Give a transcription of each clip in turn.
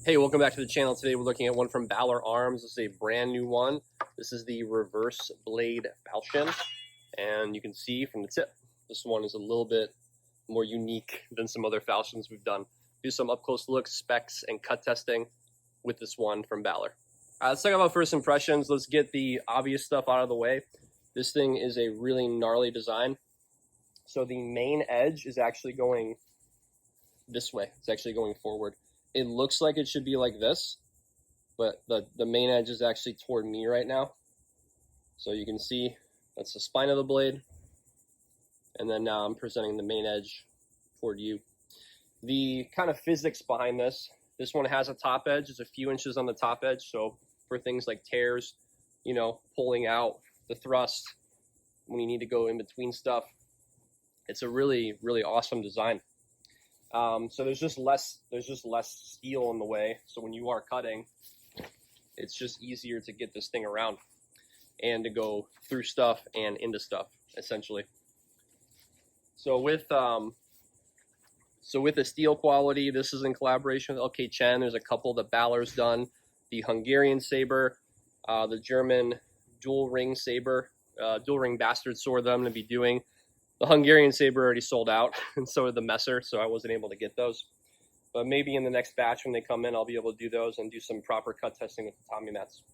Hey, welcome back to the channel. Today we're looking at one from Balaur Arms. This is a brand new one. This is the Reverse Blade Falchion, and you can see from the tip, this one is a little bit more unique than some other falchions we've done. Do some up-close looks, specs, and cut testing with this one from Balaur. Let's talk about first impressions. Let's get the obvious stuff out of the way. This thing is a really gnarly design. So the main edge is actually going this way. It's actually going forward. It looks like it should be like this, but the main edge is actually toward me right now. So you can see that's the spine of the blade. And then now I'm presenting the main edge toward you. The kind of physics behind this one has a top edge. It's a few inches on the top edge. So for things like tears, you know, pulling out the thrust when you need to go in between stuff, it's a really, really awesome design. So there's just less steel in the way. So when you are cutting, it's just easier to get this thing around and to go through stuff and into stuff, essentially. So with the steel quality, this is in collaboration with LK Chen. There's a couple that Balaur's done. The Hungarian saber, the German dual ring saber, dual ring bastard sword that I'm going to be doing. The Hungarian saber already sold out, and so did the Messer, so I wasn't able to get those. But maybe in the next batch when they come in, I'll be able to do those and do some proper cut testing with the tatami mats.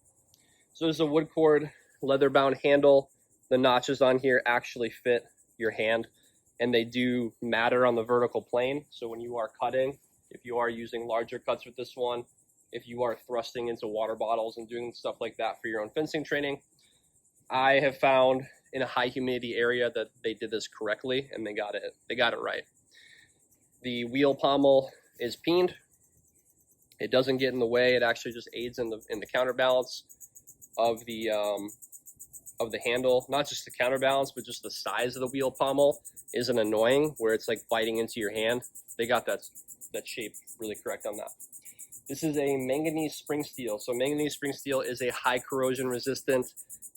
So there's a wood cord, leather-bound handle. The notches on here actually fit your hand, and they do matter on the vertical plane. So when you are cutting, if you are using larger cuts with this one, if you are thrusting into water bottles and doing stuff like that for your own fencing training, I have found in a high humidity area that they did this correctly and they got it right. The wheel pommel is peened. It doesn't get in the way. It actually just aids in the counterbalance of the handle. Not just the counterbalance, but just the size of the wheel pommel isn't annoying where it's like biting into your hand. They got that shape really correct on that. This is a manganese spring steel. So manganese spring steel is a high corrosion resistant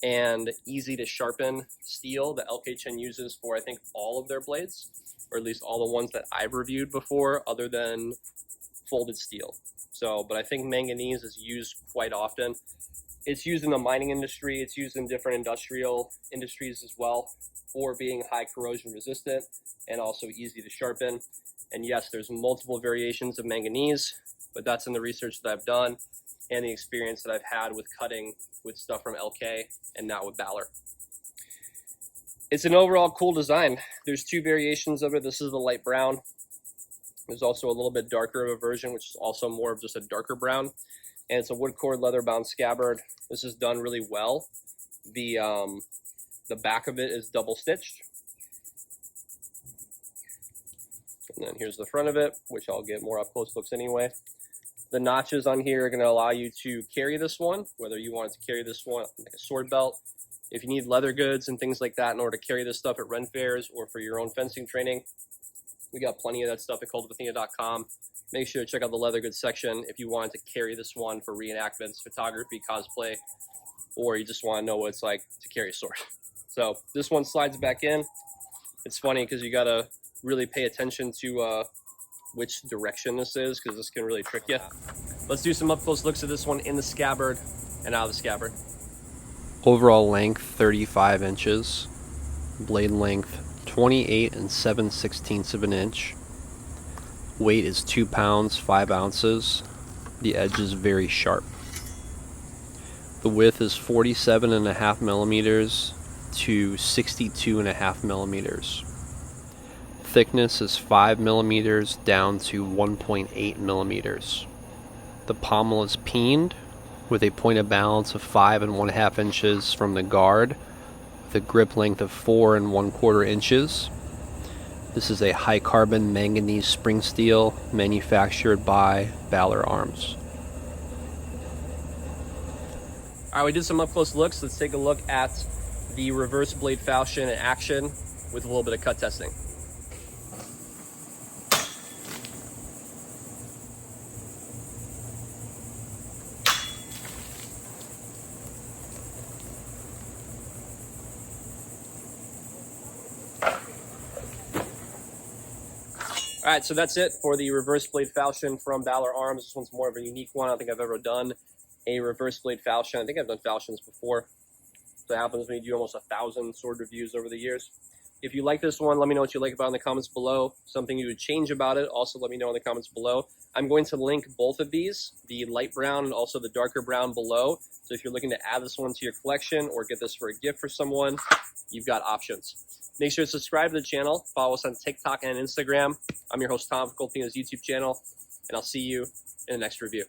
and easy to sharpen steel that LK Chen uses for, I think, all of their blades, or at least all the ones that I've reviewed before, other than folded steel. So, but I think manganese is used quite often. It's used in the mining industry. It's used in different industrial industries as well for being high corrosion resistant and also easy to sharpen. And yes, there's multiple variations of manganese, but that's in the research that I've done and the experience that I've had with cutting with stuff from LK and now with Balaur. It's an overall cool design. There's two variations of it. This is the light brown. There's also a little bit darker of a version, which is also more of just a darker brown. And it's a wood cord leather bound scabbard. This is done really well. The back of it is double stitched. And then here's the front of it, which I'll get more up close looks anyway. The notches on here are going to allow you to carry this one, whether you want to carry this one like a sword belt. If you need leather goods and things like that in order to carry this stuff at Ren fairs or for your own fencing training, we got plenty of that stuff at cultofathena.com. Make sure to check out the leather goods section if you wanted to carry this one for reenactments, photography, cosplay, or you just want to know what it's like to carry a sword. So this one slides back in. It's funny because you got to really pay attention to which direction this is, because this can really trick you. Let's do some up close looks at this one in the scabbard and out of the scabbard. Overall length 35 inches, blade length 28 7/16 of an inch, weight is 2 pounds 5 ounces, the edge is very sharp. The width is 47.5 millimeters to 62.5 millimeters. Thickness is 5 millimeters down to 1.8 millimeters. The pommel is peened with a point of balance of 5 1/2 inches from the guard, with a grip length of 4 1/4 inches. This is a high carbon manganese spring steel manufactured by Balaur Arms. All right, we did some up close looks. Let's take a look at the Reverse Blade Falchion in action with a little bit of cut testing. All right, so that's it for the Reverse Blade Falchion from Balaur Arms. This one's more of a unique one. I don't think I've ever done a Reverse Blade Falchion. I think I've done falchions before. So it happens when you do almost 1,000 sword reviews over the years. If you like this one, let me know what you like about it in the comments below. Something you would change about it, also let me know in the comments below. I'm going to link both of these, the light brown and also the darker brown below. So if you're looking to add this one to your collection or get this for a gift for someone, you've got options. Make sure to subscribe to the channel. Follow us on TikTok and Instagram. I'm your host, Tom, from Kult of Athena's YouTube channel, and I'll see you in the next review.